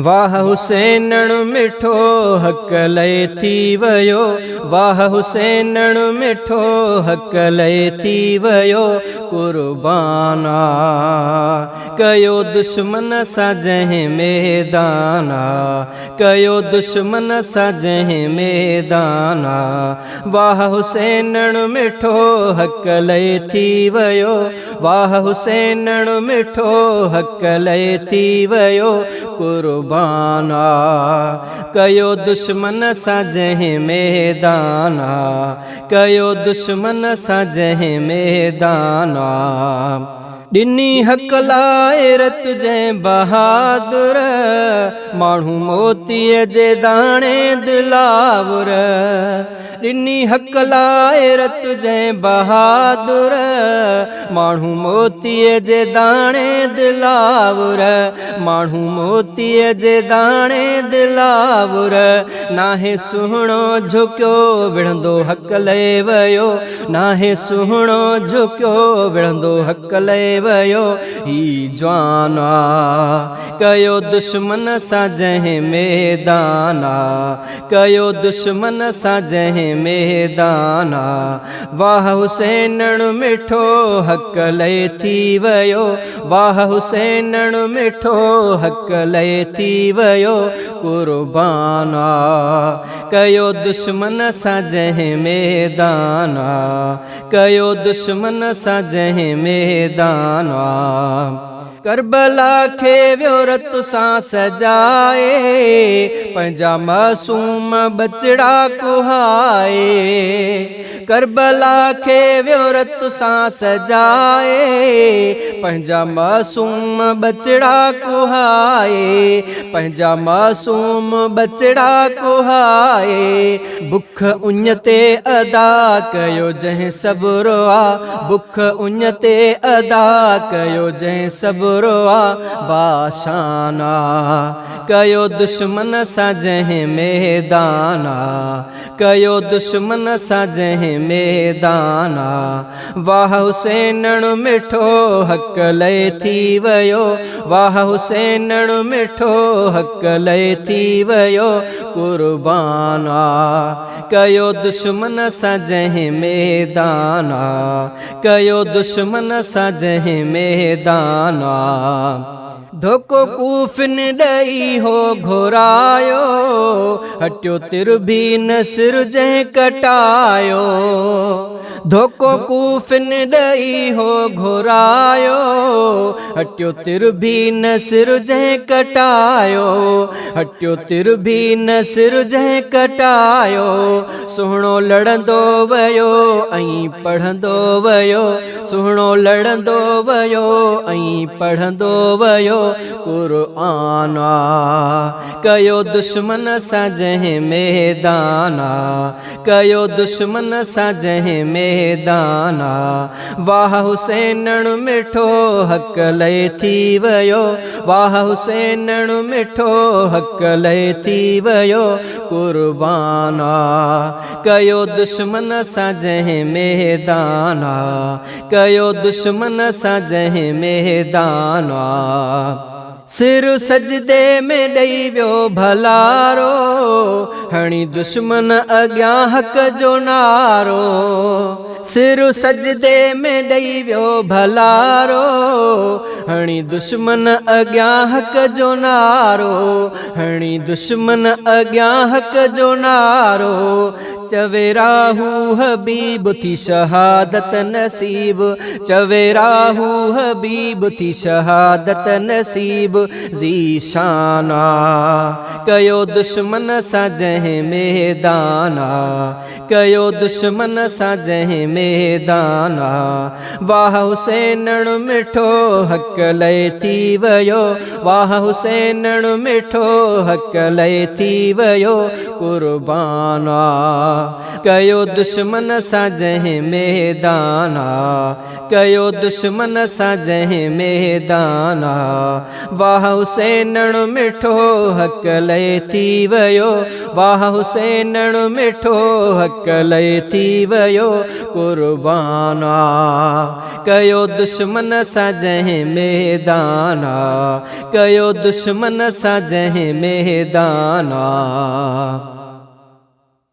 वाह हुसैनण मिठो हक़ लय थी वयो, वाह हुसैनण मिठो हक़ लय थी वयो, कुर्बाना कयो दुश्मन सां जंहिं मैदाना, कयो दुश्मन सां जंहिं मैदाना। वाह हुसैनण मिठो हक़ लय थी वयो, वाह हुसैनण मिठो हक़ लय थी वयो, कुर्बाना कयो दुश्मन सां जंहिं मैदाना, कयो दुश्मन सां जंहिं मैदाना। ॾिनी हक़ लाइ रत जंहिं बहादुर, माण्हू मोतीअ जे दाणे दिलावर। ॾिनी हक़ लाइ रत जंहिं बहादुर, माण्हू मोतीअ जे दाणे दिलावर, माण्हू मोतीअ जे दाणे दिलावर। नाहे सुहिणो झुकियो विढ़ंदो हक़ लय वयो, नाहे सुहिणो झुकियो विढ़ंदो हक़ लय वयो, ही जवाना कयो दुश्मन सां जंहिं मैदाना, कयो दुश्मन सां जंहिं मैदाना। वाह हुसैनण मिठो हक़ लय थी वयो, वाह हुसैनण मिठो हक़ लय थी वयो, कुर्बाना कयो दुश्मन सां जंहिं मैदाना, कयो दुश्मन सां जंहिं मैदाना। करबला खे वियो रत सां सजाए, पंहिंजा मासूम बचड़ा कुहाए। करबला खे वियो रत सां सजाए, पंहिंजा मासूम बचड़ा कुहाए, पंहिंजा मासूम बचड़ा कुहाए। बुख उञ ते अदा कयो जंहिं सबुर आ, बुख उञ ते अदा कयो जंहिं सबुर आ, बाशाना कयो दुश्मन सां जंहिं मैदाना, कयो दुश्मन सां जंहिं मैदाना। वाह हुसैनण मिठो हक़ लय थी वयो, वाह हुसैनण मिठो हक़ लय थी वयो, कुर्बाना कयो दुश्मन सां जंहिं मैदाना, कयो दुश्मन सां जंहिं मैदाना। धोको कूफिन ॾई हो घुरायो, हटियो तिर भी न सिर जंहिं कटायो। धोको कूफिन ॾई हो घुरायो, हटियो तिर भी न सिर जंहिं कटायो, हटियो तिर भी न सिर जंहिं कटायो। सुहिणो लड़ंदो वयो ऐं पढ़ंदो वयो, सुहिणो लड़ंदो वयो ऐं पढ़ंदो वयो, कुर्आना कयो दुश्मन सां जंहिं मैदाना, कयो दुश्मन सां जंहिं मैदाना। वाह हुसैनण मिठो हक़ लय थी वयो, वाह हुसैनण मिठो हक़ लय थी वयो, कुर्बाना कयो दुश्मन सां जंहिं मैदाना, कयो दुश्मन सां जंहिं मैदाना। सिर सजदे में ॾई वियो भलारो, हणी दुश्मन अॻियां हक़ जो नारो। सिर सजदे में ॾई वियो भलारो, हणी दुश्मन अॻियां हक़ जो नारो, हणी दुश्मन अॻियां हक़ जो नारो। चवे राहू हबीब थी शहादत नसीब, चवे राहू हबीब थी शहादत नसीब, ज़ीशाना कयो दुश्मन सां जंहिं मैदाना, कयो दुश्मन सां जंहिं मैदाना। वाह हुसैनण मिठो हक़ लय थी वयो, वाह हुसैनण मिठो हक़ लय थी वयो, कुर्बाना कयो दुश्मन साजहि मैदाना, कयो दुश्मन साजहि मैदाना। वाह हुसैनणु मिठो हक़ लय थी वयो, वाह हुसैनणु मिठो हक़ लय थी वयो कुर्बाना। कयो दुश्मन साजहि मैदाना, कयो दुश्मन साजहि मैदाना।